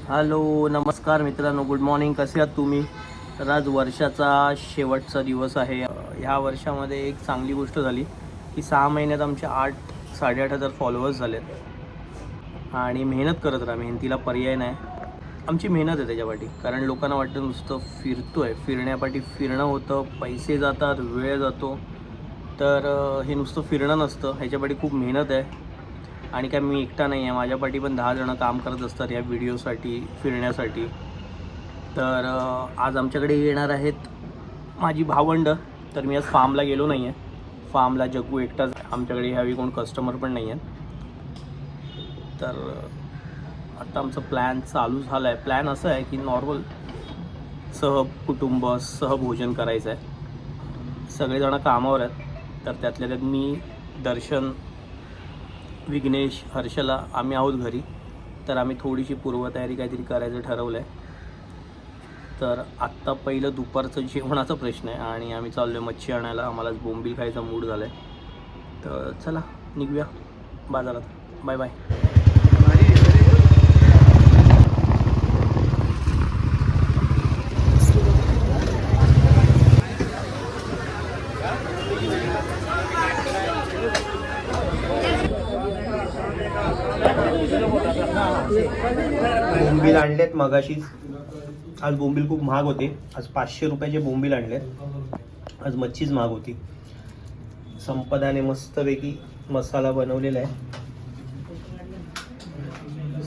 Hello नमस्कार मित्रांनो, good morning. कसे आहात तुम्ही? तर आज वर्षाचा शेवटचा दिवस आहे. ह्या वर्षामध्ये एक चांगली गोष्ट झाली की 6 महिन्यात आमचे 8,000-8,500 फॉलोअर्स झालेत. आणि मेहनत करत राहा, मेहनतीला पर्याय नाही. आमची मेहनत आहे त्याच्यापाठी. कारण लोकांना वाटतं नुसतं फिरतोय, फिरण्यापाठी फिरणं होतं, पैसे जातात, वेळ जातो. तर हे नुसतं फिरणं नसतं, ह्याच्यापाठी खूप मेहनत आहे. आणि काय मी एकटा नाही आहे, माझ्या पाठी पण 10 जणं काम करत असतात या व्हिडिओसाठी, फिरण्यासाठी. तर आज आमच्याकडे येणार आहेत माझी भावंडं. तर मी आज फार्मला गेलो नाही आहे. फार्मला जग्गू एकटाच आमच्याकडे, ह्यावेळी कोण कस्टमर पण नाही आहे. तर आता आमचं प्लॅन चालू झाला आहे. प्लॅन असं आहे की नॉर्मल सहकुटुंब सहभोजन करायचं आहे. सगळेजणं कामावर आहेत. तर त्यातल्या त्यात मी, दर्शन, विघ्नेश, हर्षला आम्ही आहोत घरी. तर आम्ही थोडीशी पूर्वतयारी काहीतरी करायचं ठरवलं आहे. तर आत्ता पहिलं दुपारचं जेवणाचा प्रश्न आहे आणि आम्ही चाललो आहे मच्छी आणायला. आम्हाला बोंबील खायचा मूड झाला आहे. तर चला निघूया बाजारात. Bye bye. बोंबील आणलेत मगाशीच. आज बोंबील खूप महाग होते. आज 500 रुपयाचे बोंबील आणलेत. आज मच्छीच महाग होती. संपदाने मस्तपैकी मसाला बनवलेला आहे.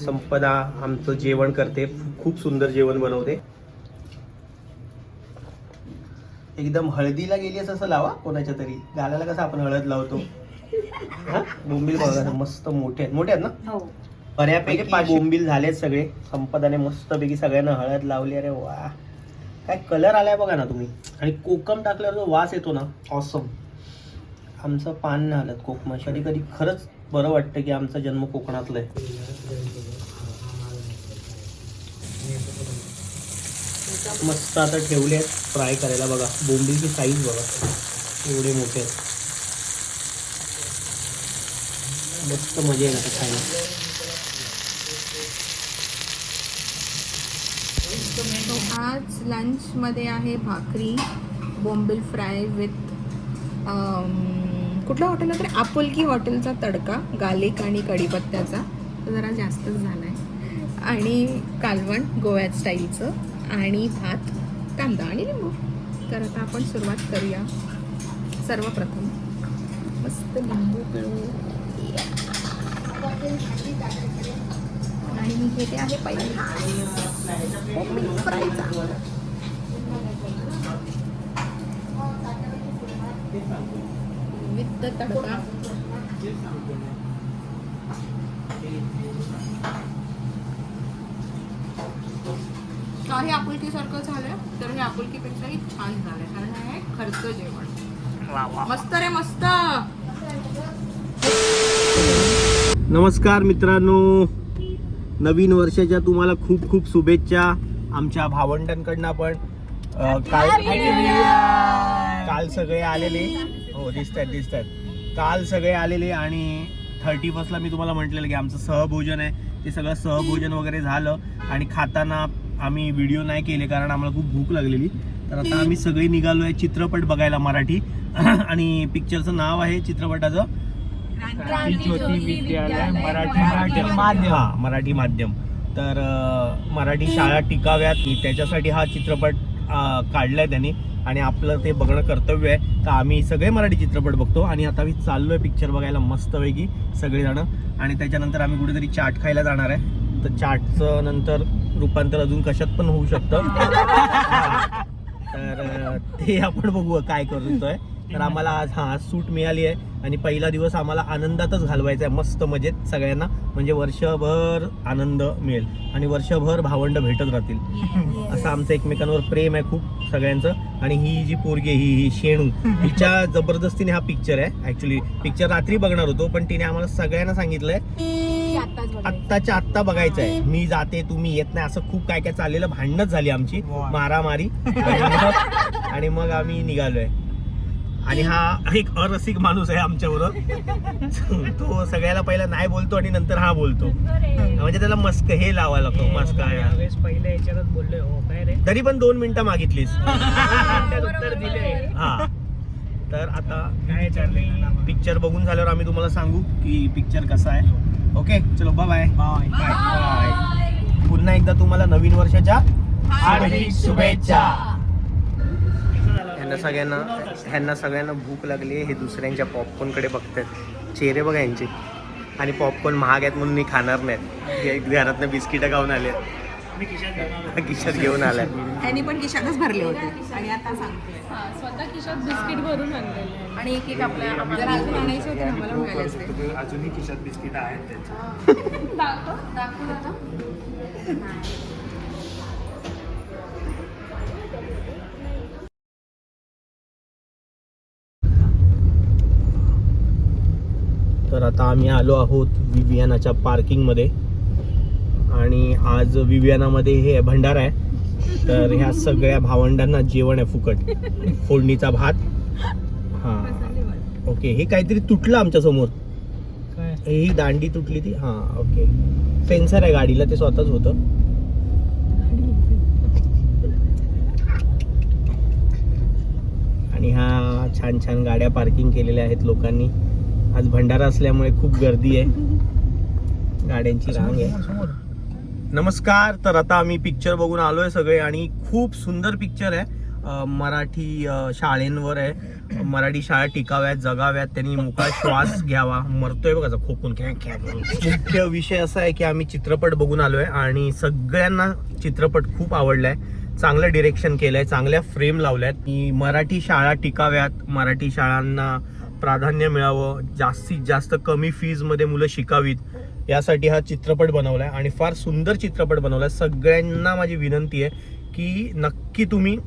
संपदा आमचं जेवण करते, खूप सुंदर जेवण बनवते. एकदम हळदीला गेली असं लावा कोणाच्या तरी गालाला, कसं आपण हळद लावतो. हा बोंबील बघा मस्त मोठे आहेत ना. हो, बऱ्यापैकी बोंबील झालेत सगळे. संपदाने मस्तपैकी सगळ्यांना हळद लावली. अरे वा, काय कलर आलाय बघा ना तुम्ही. आणि कोकम टाकल्यावर जो वास येतो ना, ऑसम. आमचं पान नाही हलत कोकमाशी. कधी कधी खरंच बरं वाटतं की आमचा जन्म कोकणातला आहे. मस्त आता ठेवले आहेत फ्राय करायला. बघा बोंबीलची साईज बघा, एवढे मोठे आहेत. मस्त मजा येईल आता खायला. आज लंचमध्ये आहे भाकरी, बोंबील फ्राय विथ कुठलं हॉटेल होतं रे, आपुलकी हॉटेलचा तडका, गार्लिक आणि कढीपत्त्याचा. तो जरा जास्तच झाला आहे. आणि कालवण गोव्यात स्टाईलचं, आणि भात, कांदा आणि लिंबू. तर आता आपण सुरुवात करूया. सर्वप्रथम मस्त लिंबू पिळू. आणि मी घेते आहे पहिले बोंबील फ्रायचा. विथ तडका. हे आपुलकीसारखं झालंय, तर हे आपुलकीपेक्षाही छान झालंय, कारण हे खर्च जेवण. मस्त रे मस्त. नमस्कार मित्रांनो, नवीन वर्षाच्या तुम्हाला खूप खूप शुभेच्छा. आमच्या भावंडांकडनं पण काल सगळे आलेले. हो दिसतात. काल सगळे आलेले. आणि 31ला मी तुम्हाला म्हटलेलं की आमचं सहभोजन आहे. ते सगळं सहभोजन वगैरे झालं. आणि खाताना आम्ही व्हिडिओ नाही केले कारण आम्हाला खूप भूक लागलेली. तर आता आम्ही सगळे निघालो आहे चित्रपट बघायला, मराठी. आणि पिक्चरचं नाव आहे चित्रपटाचं ज्योती विद्यालय मराठी माध्यम. तर मराठी शाळा टिकाव्यात त्याच्यासाठी हा चित्रपट काढलाय त्यांनी. आणि आपलं ते बघणं कर्तव्य आहे. तर आम्ही सगळे मराठी चित्रपट बघतो. आणि आता आम्ही चाललोय पिक्चर बघायला मस्तपैकी सगळेजण. आणि त्याच्यानंतर आम्ही कुठेतरी चाट खायला जाणार आहे. तर चाटचं नंतर रूपांतर अजून कशात पण होऊ शकतं. तर ते आपण बघू काय करतोय. तर आम्हाला आज सूट मिळाली आहे. आणि पहिला दिवस आम्हाला आनंदातच घालवायचा आहे, मस्त मजेत सगळ्यांना. म्हणजे वर्षभर आनंद मिळेल आणि वर्षभर भावंड भेटत राहतील. असं आमचं एकमेकांवर प्रेम आहे खूप सगळ्यांचं. आणि ही जी पोरगी आहे, ही शेणू, हिच्या जबरदस्तीने हा पिक्चर आहे. ऍक्च्युली पिक्चर रात्री बघणार होतो, पण तिने आम्हाला सगळ्यांना सांगितलंय आत्ताच्या आत्ता बघायचं आहे. मी जाते तुम्ही येत नाही, असं खूप काय काय चाललेलं. भांडणच झाली आमची, मारामारी. आणि मग आम्ही निघालोय. आणि हा एक अरसिक माणूस आहे आमच्याबरोबर. तो सगळ्याला पहिला नाही बोलतो आणि नंतर हा बोलतो. म्हणजे त्याला मस्क हे लावायला लागतो मस्क. यावेळेस पहिले याच्यातच बोललोय हो काय रे. तरी पण 2 मिनिटं मागितलीस. उत्तर दिले. हा तर आता काय चाललंय पिक्चर बघून झाल्यावर आम्ही तुम्हाला सांगू की पिक्चर कसा आहे. ओके चलो बाय बाय बाय. पुन्हा एकदा तुम्हाला नवीन वर्षाच्या हार्दिक शुभेच्छा. ह्यांना सगळ्यांना भूक लागली आहे. हे दुसऱ्यांच्या पॉपकॉर्नकडे बघतात. चेहरे बघा यांचे. आणि पॉपकॉर्न महाग आहेत म्हणून मी खाणार नाहीत. घरातनं बिस्किटं खाऊन आले. खिशात घेऊन आलाय. त्यांनी पण खिशातच भरले होते आणि आता सांगतोय स्वतः खिशात बिस्किट भरून आणलेले आणि एक आपल्याला अजून आणायचे होते आम्हाला मिळाले असते. अजूनही खिशात बिस्किट आहेत त्याचे. दाखव दादा. तर आता आम्ही आलो आहोत विवियानाच्या पार्किंगमध्ये. आणि आज विवियानामध्ये हे भंडारा आहे. तर ह्या सगळ्या भावंडांना जेवण आहे फुकट. फोडणीचा भात. हां ओके. हे काहीतरी तुटलं आमच्या समोर. ही दांडी तुटली ती. हां ओके. सेन्सर आहे गाडीला ते स्वतःच होतं. आणि ह्या छान छान गाड्या पार्किंग केलेल्या आहेत लोकांनी. आज भंडारा असल्यामुळे खूप गर्दी आहे. गाड्यांची रांग आहे. नमस्कार. तर आता आम्ही पिक्चर बघून आलोय सगळे आणि खूप सुंदर पिक्चर आहे. मराठी शाळेंवर आहे. मराठी शाळा टिकाव्यात जगाव्यात त्यांनी मोकळा श्वास घ्यावा. मरतोय बघा खोकून. मुख्य विषय असा आहे की आम्ही चित्रपट बघून आलोय आणि सगळ्यांना चित्रपट खूप आवडलाय. चांगलं डिरेक्शन केलंय. चांगल्या फ्रेम लावल्यात. मराठी शाळा टिकाव्यात. मराठी शाळांना प्राधान्य मिळावं. जास्तीत जास्त कमी फीजमध्ये मुलं शिकावीत यासाठी हा चित्रपट बनवलाय आणि फार सुंदर चित्रपट बनवलाय. सगळ्यांना माझी विनंती आहे की नक्की तुम्ही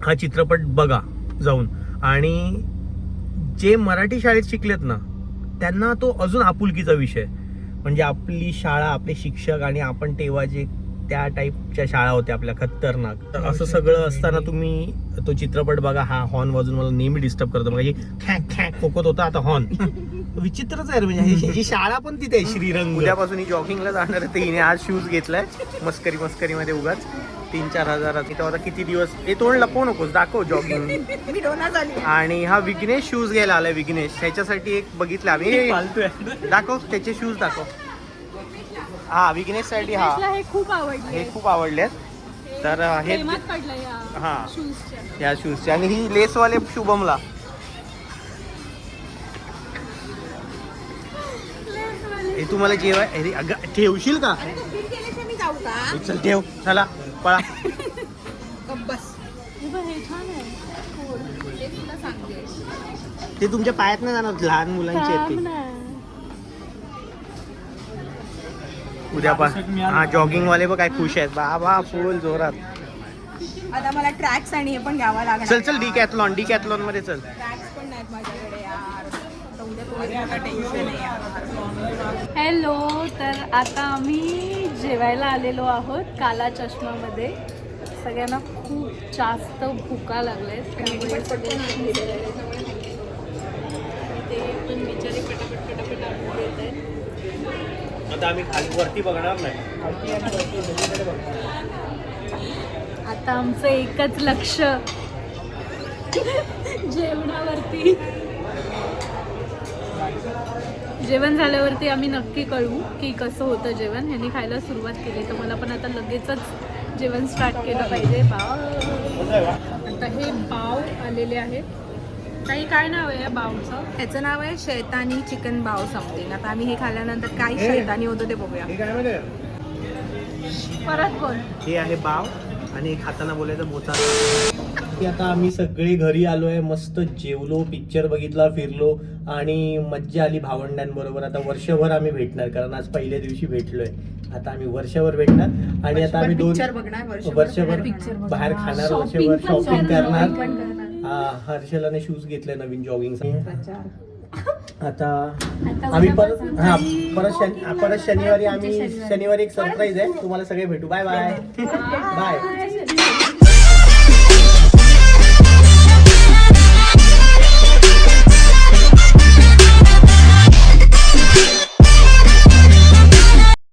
हा चित्रपट बघा जाऊन. आणि जे मराठी शाळेत शिकलेत ना त्यांना तो अजून आपुलकीचा विषय. म्हणजे आपली शाळा आपले शिक्षक आणि आपण तेव्हा जे त्या टाईपच्या शाळा होत्या आपल्या खतरनाक. तर असं सगळं असताना तुम्ही तो चित्रपट बघा. हा हॉर्न वाजून मला नेहमी डिस्टर्ब करतो. म्हणजे खॅक खॅक खोकत होता आता हॉर्न. विचित्रच आहे. म्हणजे ही शाळा पण तिथे आहे श्रीरंग. उद्यापासून ही जॉगिंगला जाणार आहे. हिने आज शूज घेतलाय मस्करीमध्ये उगाच 3-4 हजारात. इथं आता किती दिवस. हे तोंड लपवू नकोस. दाखव जॉगिंग. आणि हा विघ्नेश शूज घ्यायला आलाय. विघ्नेश त्याच्यासाठी एक बघितलं आम्ही. दाखव त्याचे शूज दाखव. हा विघ्नेश साठी. हा हे खूप आवडले. हे खूप आवडलेत. तर हे हा या शूजचे. आणि ही लेसवाले शुभमला. हे तुम्हाला जेवाय ठेवशील का. चल ठेव. चला पळा. ते तुमच्या पायात नाही जाणार. लहान मुलांची आहेत ते. उद्यापासून हा जॉगिंग वाले बघ काय खुश आहेत बाबा. फुल जोरात. आता मला ट्रॅक्स आणि हे पण घ्यावं लागणार. चल डिकॅथलॉन मध्ये चल. ट्रॅक्स पण नाहीत माझ्याकडे यार. आता उद्या टेन्शन आहे यार. हॅलो. तर आता आम्ही जेवायला आलेलो आहोत काला चष्मामध्ये. सगळ्यांना खूप जास्त भुका लागल्यात त्यामुळे सगळे ते पण बिचारे पटापट आणून देत आहेत. आता आम्ही खाली वरती बघणार नाही. आता आमचं एकच लक्ष जेवणावरती. जेवण झाल्यावरती आम्ही नक्की कळवू की कसं होतं जेवण. ह्यांनी खायला सुरुवात केली तर मला पण आता लगेचच जेवण स्टार्ट केलं पाहिजे. आता हे पाव आलेले आहेत. काही काय नाव आहे या बावचं. त्याचं नाव आहे शैतानी चिकन बाव समथिंग. आता आम्ही हे खाल्ल्यानंतर काय शैतानी होतं ते बघूया. परत बोल. हे आहे बाव आणि खाताना बोलायचं बोचा. आता आम्ही सगळे घरी आलोय. मस्त जेवलो. पिक्चर बघितला. फिरलो आणि मज्जा आली भावंडांबरोबर. आता वर्षभर आम्ही भेटणार कारण आज पहिल्या दिवशी भेटलोय. आता आम्ही वर्षभर भेटणार आणि आता आम्ही 2 वर्षभर बाहेर खाणार. वर्षभर शॉपिंग करणार. हर्षलाने शूज घेतले नवीन जॉगिंग. आता आम्ही परत शनिवारी एक सरप्राईज आहे. तुम्हाला सगळे भेटू. Bye bye bye.